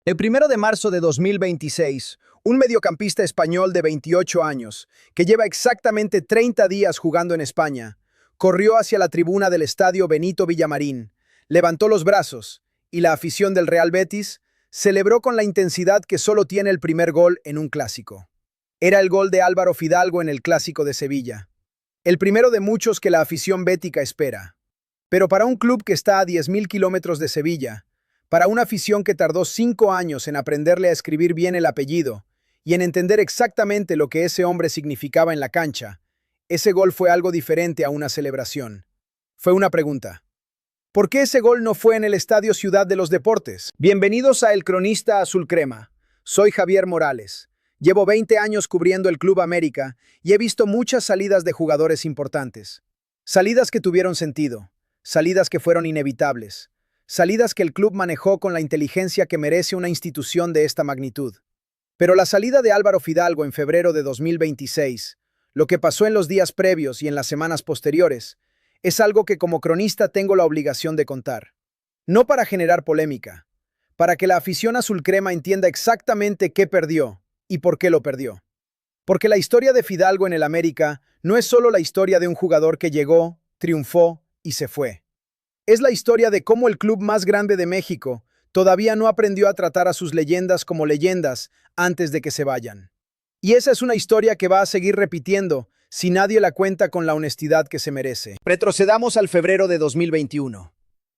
El 1 de marzo de 2026, un mediocampista español de 28 años, que lleva exactamente 30 días jugando en España, corrió hacia la tribuna del estadio Benito Villamarín, levantó los brazos y la afición del Real Betis celebró con la intensidad que solo tiene el primer gol en un clásico. Era el gol de Álvaro Fidalgo en el Clásico de Sevilla. El primero de muchos que la afición bética espera. Pero para un club que está a 10.000 kilómetros de Sevilla, para una afición que tardó 5 años en aprenderle a escribir bien el apellido y en entender exactamente lo que ese hombre significaba en la cancha, ese gol fue algo diferente a una celebración. Fue una pregunta. ¿Por qué ese gol no fue en el Estadio Ciudad de los Deportes? Bienvenidos a El Cronista Azul Crema. Soy Javier Morales. Llevo 20 años cubriendo el Club América y he visto muchas salidas de jugadores importantes. Salidas que tuvieron sentido, salidas que fueron inevitables, salidas que el club manejó con la inteligencia que merece una institución de esta magnitud. Pero la salida de Álvaro Fidalgo en febrero de 2026, lo que pasó en los días previos y en las semanas posteriores, es algo que como cronista tengo la obligación de contar. No para generar polémica, para que la afición azulcrema entienda exactamente qué perdió y por qué lo perdió. Porque la historia de Fidalgo en el América no es solo la historia de un jugador que llegó, triunfó y se fue. Es la historia de cómo el club más grande de México todavía no aprendió a tratar a sus leyendas como leyendas antes de que se vayan. Y esa es una historia que va a seguir repitiendo si nadie la cuenta con la honestidad que se merece. Retrocedamos al febrero de 2021.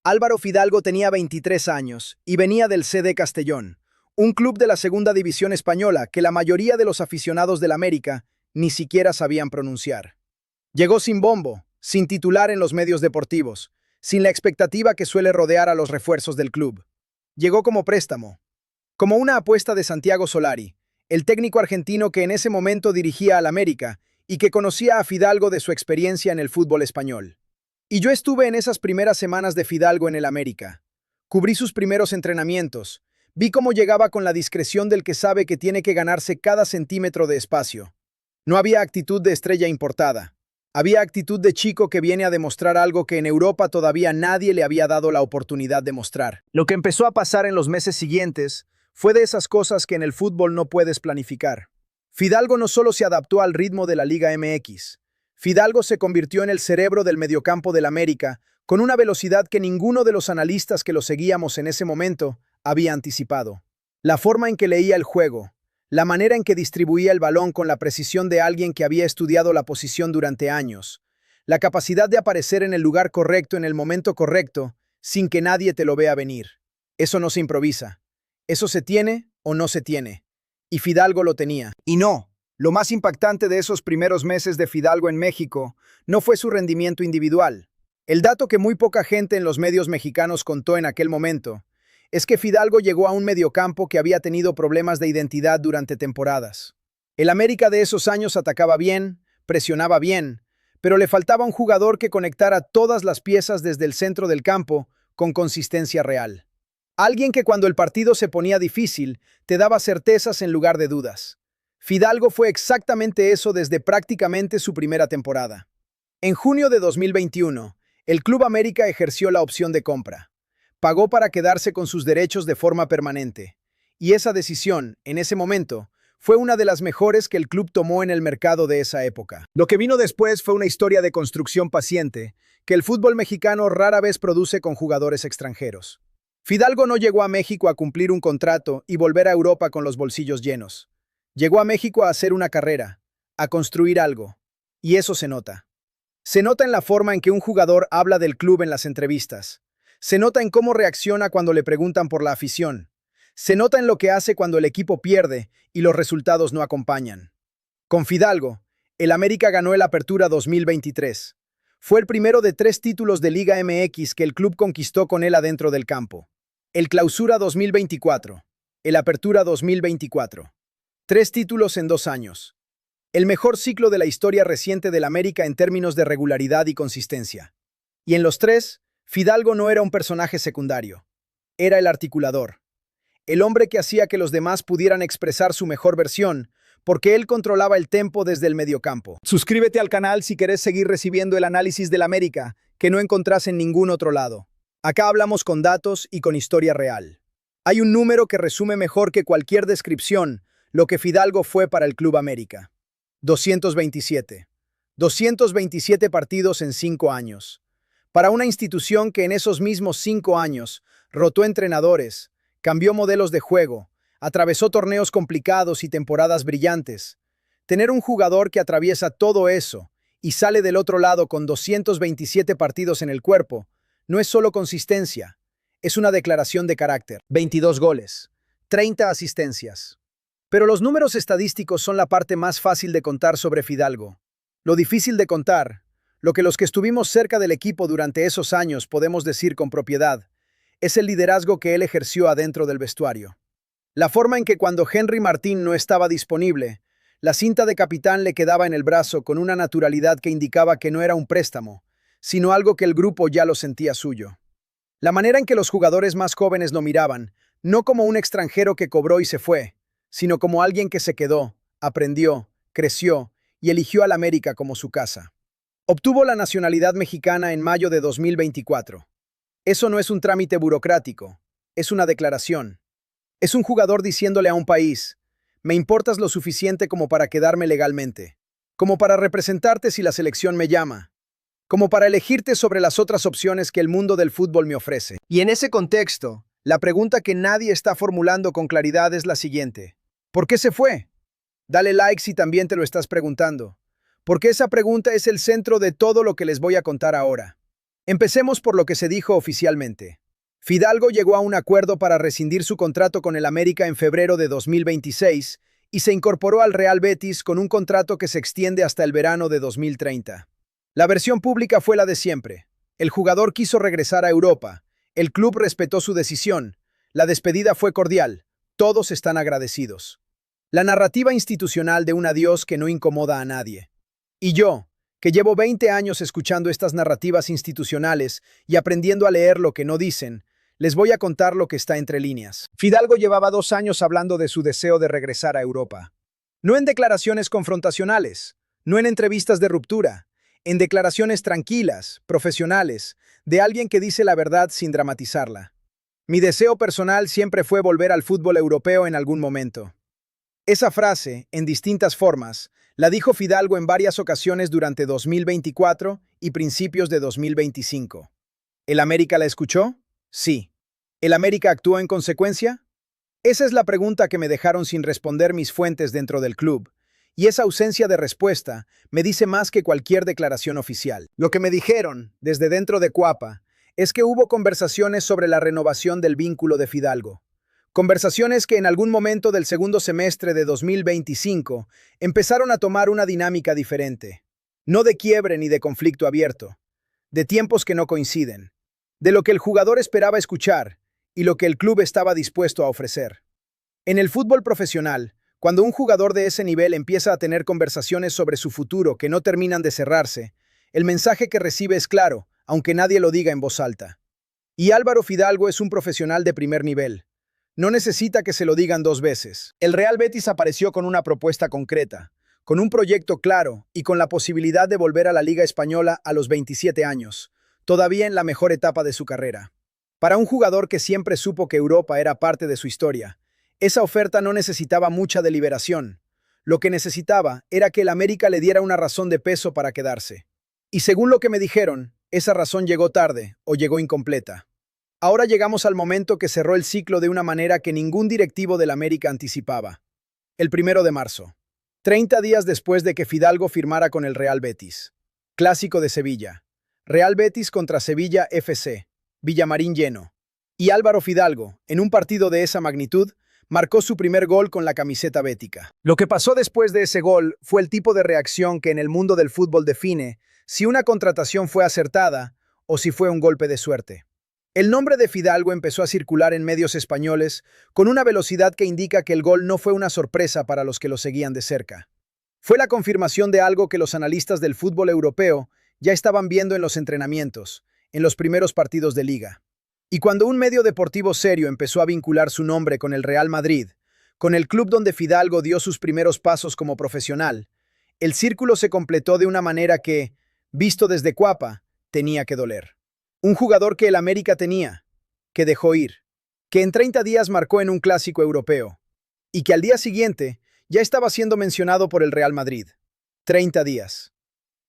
Álvaro Fidalgo tenía 23 años y venía del CD Castellón, un club de la segunda división española que la mayoría de los aficionados del América ni siquiera sabían pronunciar. Llegó sin bombo, sin titular en los medios deportivos, sin la expectativa que suele rodear a los refuerzos del club. Llegó como préstamo, como una apuesta de Santiago Solari, el técnico argentino que en ese momento dirigía al América y que conocía a Fidalgo de su experiencia en el fútbol español. Y yo estuve en esas primeras semanas de Fidalgo en el América. Cubrí sus primeros entrenamientos, vi cómo llegaba con la discreción del que sabe que tiene que ganarse cada centímetro de espacio. No había actitud de estrella importada. Había actitud de chico que viene a demostrar algo que en Europa todavía nadie le había dado la oportunidad de mostrar. Lo que empezó a pasar en los meses siguientes fue de esas cosas que en el fútbol no puedes planificar. Fidalgo no solo se adaptó al ritmo de la Liga MX, Fidalgo se convirtió en el cerebro del mediocampo del América con una velocidad que ninguno de los analistas que lo seguíamos en ese momento había anticipado. La forma en que leía el juego, la manera en que distribuía el balón con la precisión de alguien que había estudiado la posición durante años, la capacidad de aparecer en el lugar correcto en el momento correcto, sin que nadie te lo vea venir. Eso no se improvisa. Eso se tiene o no se tiene. Y Fidalgo lo tenía. Y no, lo más impactante de esos primeros meses de Fidalgo en México no fue su rendimiento individual. El dato que muy poca gente en los medios mexicanos contó en aquel momento es que Fidalgo llegó a un mediocampo que había tenido problemas de identidad durante temporadas. El América de esos años atacaba bien, presionaba bien, pero le faltaba un jugador que conectara todas las piezas desde el centro del campo con consistencia real. Alguien que cuando el partido se ponía difícil, te daba certezas en lugar de dudas. Fidalgo fue exactamente eso desde prácticamente su primera temporada. En junio de 2021, el Club América ejerció la opción de compra. Pagó para quedarse con sus derechos de forma permanente. Y esa decisión, en ese momento, fue una de las mejores que el club tomó en el mercado de esa época. Lo que vino después fue una historia de construcción paciente que el fútbol mexicano rara vez produce con jugadores extranjeros. Fidalgo no llegó a México a cumplir un contrato y volver a Europa con los bolsillos llenos. Llegó a México a hacer una carrera, a construir algo. Y eso se nota. Se nota en la forma en que un jugador habla del club en las entrevistas. Se nota en cómo reacciona cuando le preguntan por la afición. Se nota en lo que hace cuando el equipo pierde y los resultados no acompañan. Con Fidalgo, el América ganó el Apertura 2023. Fue el primero de 3 títulos de Liga MX que el club conquistó con él adentro del campo. El Clausura 2024. El Apertura 2024. 3 títulos en 2 años. El mejor ciclo de la historia reciente del América en términos de regularidad y consistencia. Y en los 3, Fidalgo no era un personaje secundario. Era el articulador. El hombre que hacía que los demás pudieran expresar su mejor versión, porque él controlaba el tempo desde el mediocampo. Suscríbete al canal si querés seguir recibiendo el análisis del América, que no encontrás en ningún otro lado. Acá hablamos con datos y con historia real. Hay un número que resume mejor que cualquier descripción lo que Fidalgo fue para el Club América. 227. 227 partidos en 5 años. Para una institución que en esos mismos 5 años rotó entrenadores, cambió modelos de juego, atravesó torneos complicados y temporadas brillantes. Tener un jugador que atraviesa todo eso y sale del otro lado con 227 partidos en el cuerpo, no es solo consistencia, es una declaración de carácter. 22 goles, 30 asistencias. Pero los números estadísticos son la parte más fácil de contar sobre Fidalgo. Lo difícil de contar, lo que los que estuvimos cerca del equipo durante esos años podemos decir con propiedad, es el liderazgo que él ejerció adentro del vestuario. La forma en que cuando Henry Martín no estaba disponible, la cinta de capitán le quedaba en el brazo con una naturalidad que indicaba que no era un préstamo, sino algo que el grupo ya lo sentía suyo. La manera en que los jugadores más jóvenes lo miraban, no como un extranjero que cobró y se fue, sino como alguien que se quedó, aprendió, creció y eligió al América como su casa. Obtuvo la nacionalidad mexicana en mayo de 2024. Eso no es un trámite burocrático, es una declaración. Es un jugador diciéndole a un país, me importas lo suficiente como para quedarme legalmente, como para representarte si la selección me llama, como para elegirte sobre las otras opciones que el mundo del fútbol me ofrece. Y en ese contexto, la pregunta que nadie está formulando con claridad es la siguiente. ¿Por qué se fue? Dale like si también te lo estás preguntando, porque esa pregunta es el centro de todo lo que les voy a contar ahora. Empecemos por lo que se dijo oficialmente. Fidalgo llegó a un acuerdo para rescindir su contrato con el América en febrero de 2026 y se incorporó al Real Betis con un contrato que se extiende hasta el verano de 2030. La versión pública fue la de siempre. El jugador quiso regresar a Europa. El club respetó su decisión. La despedida fue cordial. Todos están agradecidos. La narrativa institucional de un adiós que no incomoda a nadie. Y yo, que llevo 20 años escuchando estas narrativas institucionales y aprendiendo a leer lo que no dicen, les voy a contar lo que está entre líneas. Fidalgo llevaba 2 años hablando de su deseo de regresar a Europa. No en declaraciones confrontacionales, no en entrevistas de ruptura, en declaraciones tranquilas, profesionales, de alguien que dice la verdad sin dramatizarla. Mi deseo personal siempre fue volver al fútbol europeo en algún momento. Esa frase, en distintas formas, la dijo Fidalgo en varias ocasiones durante 2024 y principios de 2025. ¿El América la escuchó? Sí. ¿El América actuó en consecuencia? Esa es la pregunta que me dejaron sin responder mis fuentes dentro del club, y esa ausencia de respuesta me dice más que cualquier declaración oficial. Lo que me dijeron, desde dentro de Cuapa, es que hubo conversaciones sobre la renovación del vínculo de Fidalgo. Conversaciones que en algún momento del segundo semestre de 2025 empezaron a tomar una dinámica diferente. No de quiebre ni de conflicto abierto, de tiempos que no coinciden, de lo que el jugador esperaba escuchar y lo que el club estaba dispuesto a ofrecer. En el fútbol profesional, cuando un jugador de ese nivel empieza a tener conversaciones sobre su futuro que no terminan de cerrarse, el mensaje que recibe es claro, aunque nadie lo diga en voz alta. Y Álvaro Fidalgo es un profesional de primer nivel. No necesita que se lo digan 2 veces. El Real Betis apareció con una propuesta concreta, con un proyecto claro y con la posibilidad de volver a la Liga Española a los 27 años, todavía en la mejor etapa de su carrera. Para un jugador que siempre supo que Europa era parte de su historia, esa oferta no necesitaba mucha deliberación. Lo que necesitaba era que el América le diera una razón de peso para quedarse. Y según lo que me dijeron, esa razón llegó tarde o llegó incompleta. Ahora llegamos al momento que cerró el ciclo de una manera que ningún directivo del América anticipaba. El 1 de marzo, 30 días después de que Fidalgo firmara con el Real Betis. Clásico de Sevilla. Real Betis contra Sevilla FC. Villamarín lleno. Y Álvaro Fidalgo, en un partido de esa magnitud, marcó su primer gol con la camiseta bética. Lo que pasó después de ese gol fue el tipo de reacción que en el mundo del fútbol define si una contratación fue acertada o si fue un golpe de suerte. El nombre de Fidalgo empezó a circular en medios españoles con una velocidad que indica que el gol no fue una sorpresa para los que lo seguían de cerca. Fue la confirmación de algo que los analistas del fútbol europeo ya estaban viendo en los entrenamientos, en los primeros partidos de liga. Y cuando un medio deportivo serio empezó a vincular su nombre con el Real Madrid, con el club donde Fidalgo dio sus primeros pasos como profesional, el círculo se completó de una manera que, visto desde Cuapa, tenía que doler. Un jugador que el América tenía, que dejó ir. que en 30 días marcó en un clásico europeo, y que al día siguiente ya estaba siendo mencionado por el Real Madrid. 30 días.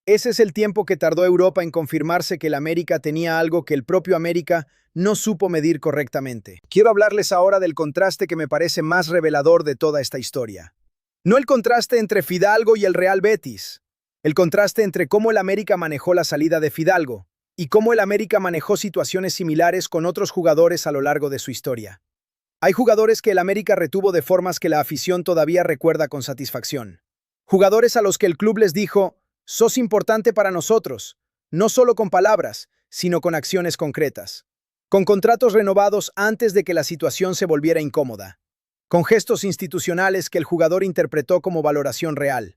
Ese es el tiempo que tardó Europa en confirmarse que el América tenía algo que el propio América no supo medir correctamente. Quiero hablarles ahora del contraste que me parece más revelador de toda esta historia. No el contraste entre Fidalgo y el Real Betis, el contraste entre cómo el América manejó la salida de Fidalgo y cómo el América manejó situaciones similares con otros jugadores a lo largo de su historia. Hay jugadores que el América retuvo de formas que la afición todavía recuerda con satisfacción. Jugadores a los que el club les dijo: sos importante para nosotros, no solo con palabras, sino con acciones concretas. Con contratos renovados antes de que la situación se volviera incómoda. Con gestos institucionales que el jugador interpretó como valoración real.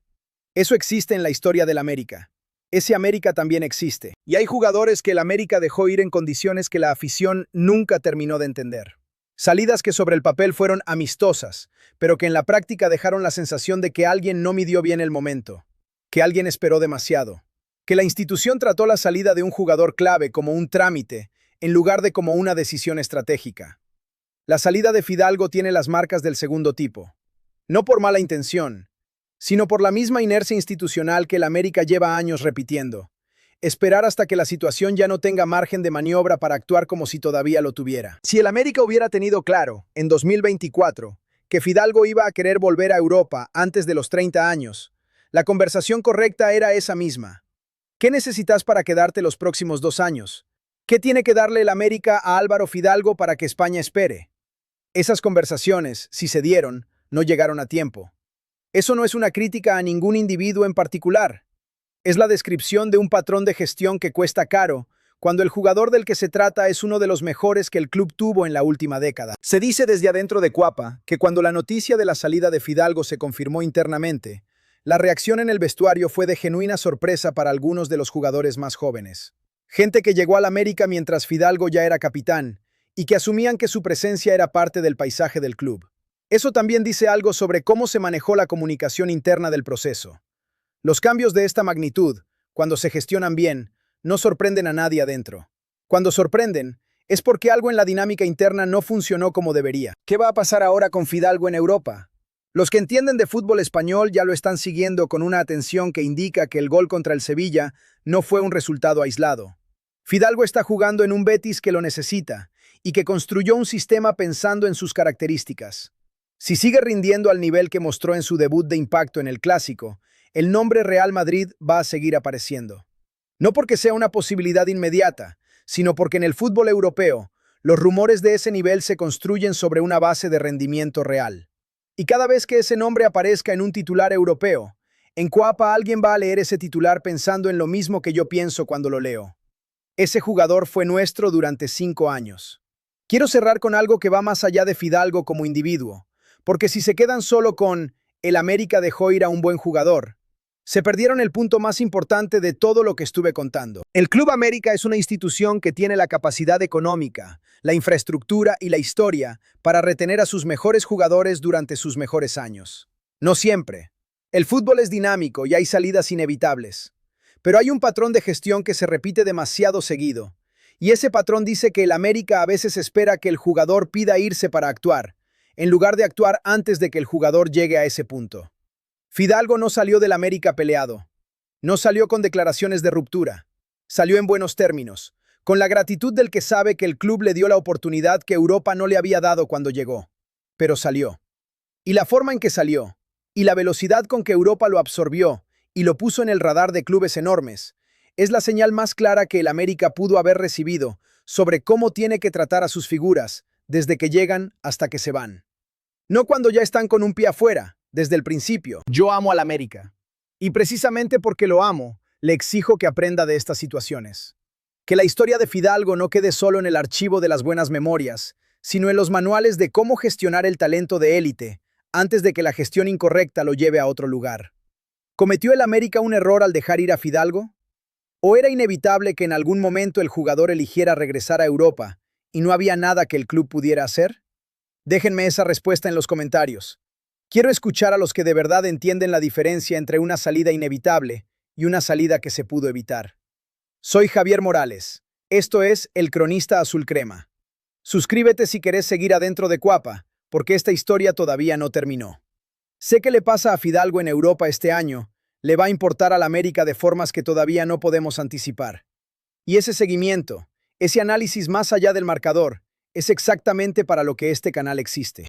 Eso existe en la historia del América. Ese América también existe. Y hay jugadores que el América dejó ir en condiciones que la afición nunca terminó de entender. Salidas que sobre el papel fueron amistosas, pero que en la práctica dejaron la sensación de que alguien no midió bien el momento. Que alguien esperó demasiado, que la institución trató la salida de un jugador clave como un trámite, en lugar de como una decisión estratégica. La salida de Fidalgo tiene las marcas del segundo tipo, no por mala intención, sino por la misma inercia institucional que el América lleva años repitiendo, esperar hasta que la situación ya no tenga margen de maniobra para actuar como si todavía lo tuviera. Si el América hubiera tenido claro, en 2024, que Fidalgo iba a querer volver a Europa antes de los 30 años, la conversación correcta era esa misma. ¿Qué necesitas para quedarte los próximos 2 años? ¿Qué tiene que darle el América a Álvaro Fidalgo para que España espere? Esas conversaciones, si se dieron, no llegaron a tiempo. Eso no es una crítica a ningún individuo en particular. Es la descripción de un patrón de gestión que cuesta caro, cuando el jugador del que se trata es uno de los mejores que el club tuvo en la última década. Se dice desde adentro de Cuapa que cuando la noticia de la salida de Fidalgo se confirmó internamente, la reacción en el vestuario fue de genuina sorpresa para algunos de los jugadores más jóvenes. Gente que llegó al América mientras Fidalgo ya era capitán y que asumían que su presencia era parte del paisaje del club. Eso también dice algo sobre cómo se manejó la comunicación interna del proceso. Los cambios de esta magnitud, cuando se gestionan bien, no sorprenden a nadie adentro. Cuando sorprenden, es porque algo en la dinámica interna no funcionó como debería. ¿Qué va a pasar ahora con Fidalgo en Europa? Los que entienden de fútbol español ya lo están siguiendo con una atención que indica que el gol contra el Sevilla no fue un resultado aislado. Fidalgo está jugando en un Betis que lo necesita y que construyó un sistema pensando en sus características. Si sigue rindiendo al nivel que mostró en su debut de impacto en el Clásico, el nombre Real Madrid va a seguir apareciendo. No porque sea una posibilidad inmediata, sino porque en el fútbol europeo, los rumores de ese nivel se construyen sobre una base de rendimiento real. Y cada vez que ese nombre aparezca en un titular europeo, en Cuapa alguien va a leer ese titular pensando en lo mismo que yo pienso cuando lo leo. Ese jugador fue nuestro durante 5 años. Quiero cerrar con algo que va más allá de Fidalgo como individuo, porque si se quedan solo con el América dejó ir a un buen jugador, se perdieron el punto más importante de todo lo que estuve contando. El Club América es una institución que tiene la capacidad económica, la infraestructura y la historia para retener a sus mejores jugadores durante sus mejores años. No siempre. El fútbol es dinámico y hay salidas inevitables. Pero hay un patrón de gestión que se repite demasiado seguido. Y ese patrón dice que el América a veces espera que el jugador pida irse para actuar, en lugar de actuar antes de que el jugador llegue a ese punto. Fidalgo no salió del América peleado. No salió con declaraciones de ruptura. Salió en buenos términos, con la gratitud del que sabe que el club le dio la oportunidad que Europa no le había dado cuando llegó. Pero salió. Y la forma en que salió, y la velocidad con que Europa lo absorbió y lo puso en el radar de clubes enormes, es la señal más clara que el América pudo haber recibido sobre cómo tiene que tratar a sus figuras, desde que llegan hasta que se van. No cuando ya están con un pie afuera, desde el principio. Yo amo al América. Y precisamente porque lo amo, le exijo que aprenda de estas situaciones. Que la historia de Fidalgo no quede solo en el archivo de las buenas memorias, sino en los manuales de cómo gestionar el talento de élite, antes de que la gestión incorrecta lo lleve a otro lugar. ¿Cometió el América un error al dejar ir a Fidalgo? ¿O era inevitable que en algún momento el jugador eligiera regresar a Europa y no había nada que el club pudiera hacer? Déjenme esa respuesta en los comentarios. Quiero escuchar a los que de verdad entienden la diferencia entre una salida inevitable y una salida que se pudo evitar. Soy Javier Morales. Esto es El Cronista Azul Crema. Suscríbete si querés seguir adentro de Cuapa, porque esta historia todavía no terminó. Sé que le pasa a Fidalgo en Europa este año, le va a importar al América de formas que todavía no podemos anticipar. Y ese seguimiento, ese análisis más allá del marcador, es exactamente para lo que este canal existe.